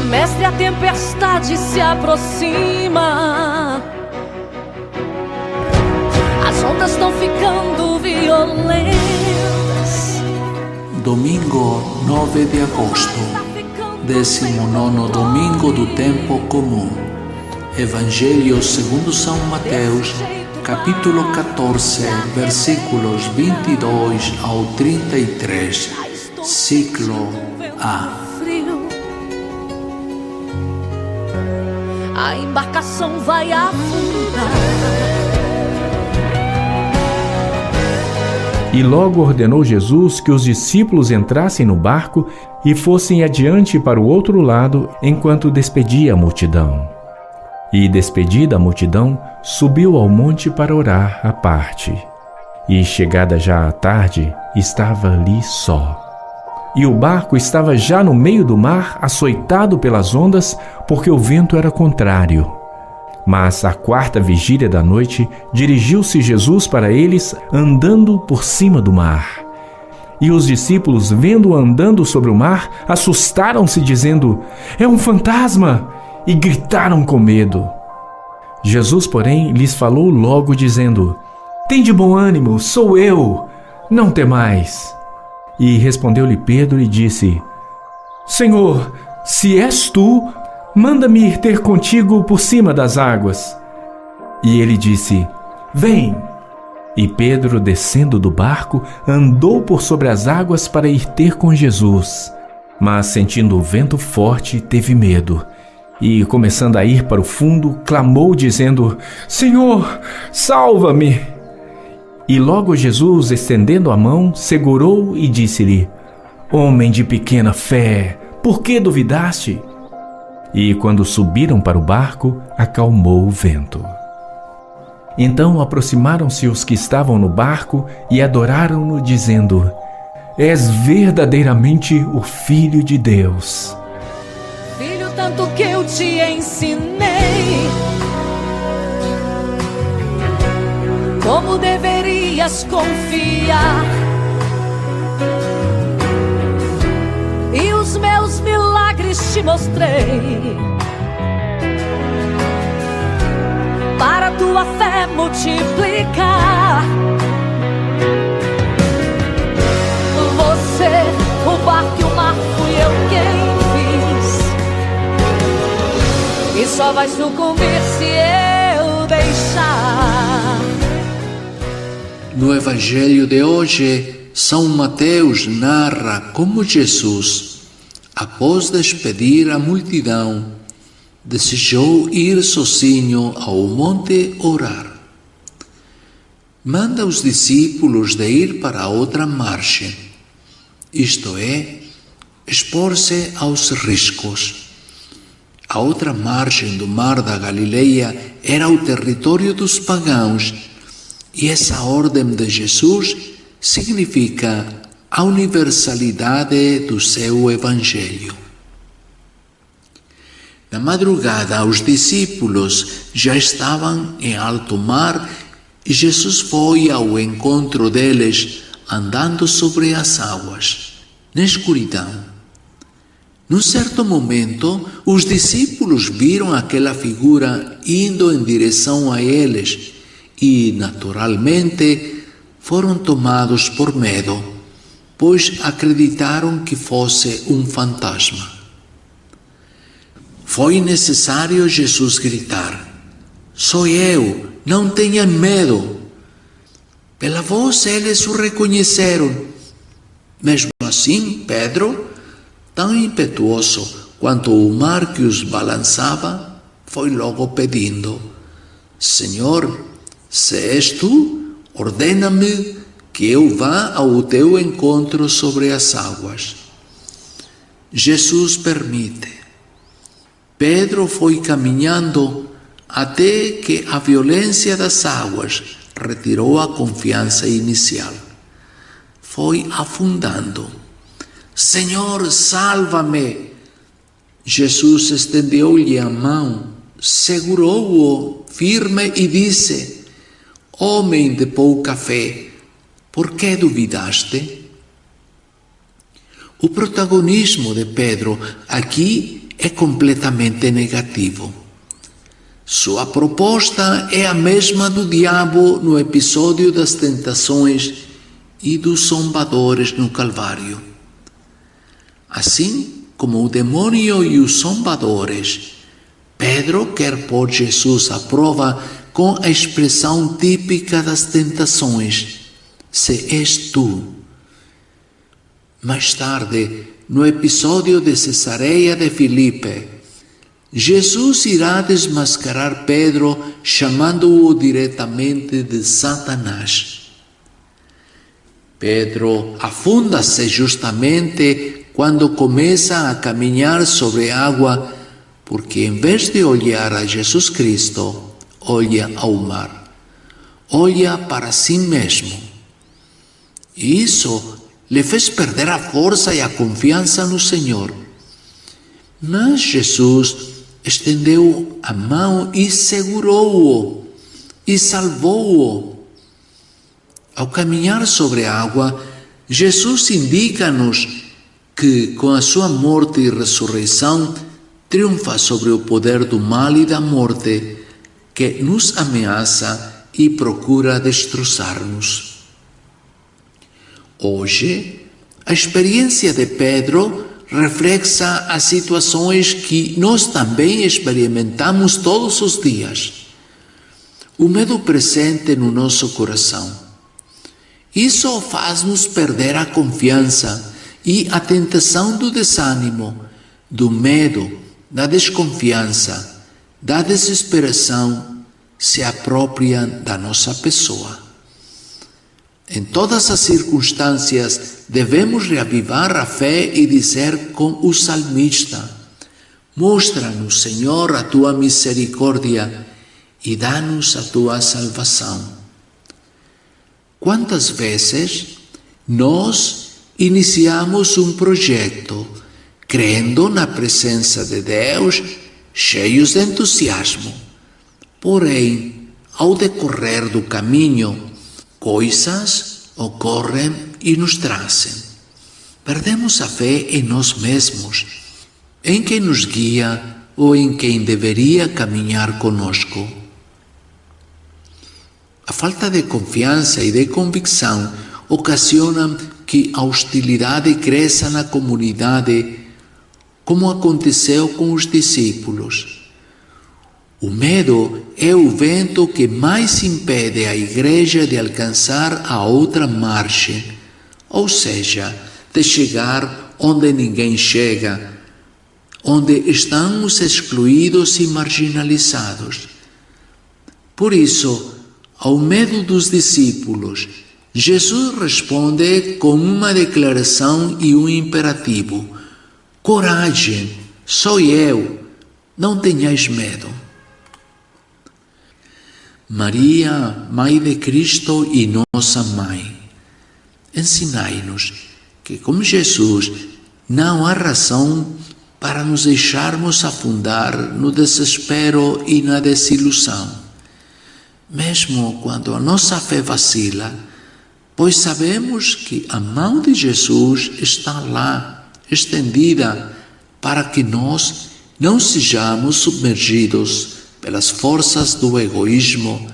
Mestre, a tempestade se aproxima, as ondas estão ficando violentas. Domingo 9 de agosto, 19º domingo do tempo comum. Evangelho segundo São Mateus, capítulo 14, versículos 22 ao 33, ciclo A. A embarcação vai afundar. E logo ordenou Jesus que os discípulos entrassem no barco e fossem adiante para o outro lado, enquanto despedia a multidão. E, despedida a multidão, subiu ao monte para orar à parte. E, chegada já a tarde, estava ali só. E o barco estava já no meio do mar, açoitado pelas ondas, porque o vento era contrário. Mas à quarta vigília da noite, dirigiu-se Jesus para eles, andando por cima do mar. E os discípulos, vendo-o andando sobre o mar, assustaram-se, dizendo: "É um fantasma!" E gritaram com medo. Jesus, porém, lhes falou logo, dizendo: "Tende bom ânimo, sou eu, não temais." E respondeu-lhe Pedro e disse: "Senhor, se és tu, manda-me ir ter contigo por cima das águas." E ele disse: "Vem." E Pedro, descendo do barco, andou por sobre as águas para ir ter com Jesus. Mas, sentindo o vento forte, teve medo. E, começando a ir para o fundo, clamou, dizendo: "Senhor, salva-me!" E logo Jesus, estendendo a mão, segurou e disse-lhe: "Homem de pequena fé, por que duvidaste?" E quando subiram para o barco, acalmou o vento. Então aproximaram-se os que estavam no barco e adoraram-no, dizendo: "És verdadeiramente o Filho de Deus." Filho, tanto que eu te ensinei como deverias confiar, e os meus milagres te mostrei, para tua fé multiplicar. Você, o barco e o mar, fui eu quem fiz, e só vai sucumbir se eu deixar. No Evangelho de hoje, São Mateus narra como Jesus, após despedir a multidão, desejou ir sozinho ao monte orar. Manda os discípulos de ir para a outra margem, isto é, expor-se aos riscos. A outra margem do mar da Galileia era o território dos pagãos, e essa ordem de Jesus significa a universalidade do seu Evangelho. Na madrugada, os discípulos já estavam em alto mar e Jesus foi ao encontro deles, andando sobre as águas, na escuridão. Num certo momento, os discípulos viram aquela figura indo em direção a eles e, naturalmente, foram tomados por medo, pois acreditaram que fosse um fantasma. Foi necessário Jesus gritar: "Sou eu, não tenham medo." Pela voz eles o reconheceram. Mesmo assim, Pedro, tão impetuoso quanto o mar que os balançava, foi logo pedindo: "Senhor, se és tu, ordena-me que eu vá ao teu encontro sobre as águas." Jesus permite. Pedro foi caminhando até que a violência das águas retirou a confiança inicial. Foi afundando. "Senhor, salva-me!" Jesus estendeu-lhe a mão, segurou-o firme e disse: "Homem de pouca fé, por que duvidaste?" O protagonismo de Pedro aqui é completamente negativo. Sua proposta é a mesma do diabo no episódio das tentações e dos zombadores no Calvário. Assim como o demônio e os zombadores, Pedro quer pôr Jesus à prova com a expressão típica das tentações: se és tu. Mais tarde, no episódio de Cesareia de Filipe, Jesus irá desmascarar Pedro, chamando-o diretamente de Satanás. Pedro afunda-se justamente quando começa a caminhar sobre a água, porque em vez de olhar a Jesus Cristo, olha ao mar, olha para si mesmo. E isso lhe fez perder a força e a confiança no Senhor. Mas Jesus estendeu a mão e segurou-o e salvou-o. Ao caminhar sobre a água, Jesus indica-nos que, com a sua morte e ressurreição, triunfa sobre o poder do mal e da morte que nos ameaça e procura destroçar-nos. Hoje, a experiência de Pedro reflexa as situações que nós também experimentamos todos os dias. O medo presente no nosso coração. Isso faz-nos perder a confiança e a tentação do desânimo, do medo, da desconfiança, da desesperação se apropria da nossa pessoa. Em todas as circunstâncias, devemos reavivar a fé e dizer com o salmista: mostra-nos, Senhor, a tua misericórdia e dá-nos a tua salvação. Quantas vezes nós iniciamos um projeto, crendo na presença de Deus, cheios de entusiasmo. Porém, ao decorrer do caminho, coisas ocorrem e nos trazem. Perdemos a fé em nós mesmos, em quem nos guia ou em quem deveria caminhar conosco. A falta de confiança e de convicção ocasiona que a hostilidade cresça na comunidade, como aconteceu com os discípulos. O medo é o vento que mais impede a igreja de alcançar a outra margem, ou seja, de chegar onde ninguém chega, onde estão os excluídos e marginalizados. Por isso, ao medo dos discípulos, Jesus responde com uma declaração e um imperativo: coragem, sou eu, não tenhais medo. Maria, Mãe de Cristo e nossa Mãe, ensinai-nos que, como Jesus, não há razão para nos deixarmos afundar no desespero e na desilusão, mesmo quando a nossa fé vacila, pois sabemos que a mão de Jesus está lá, estendida, para que nós não sejamos submergidos pelas forças do egoísmo,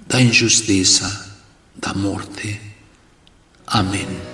da injustiça, da morte. Amém.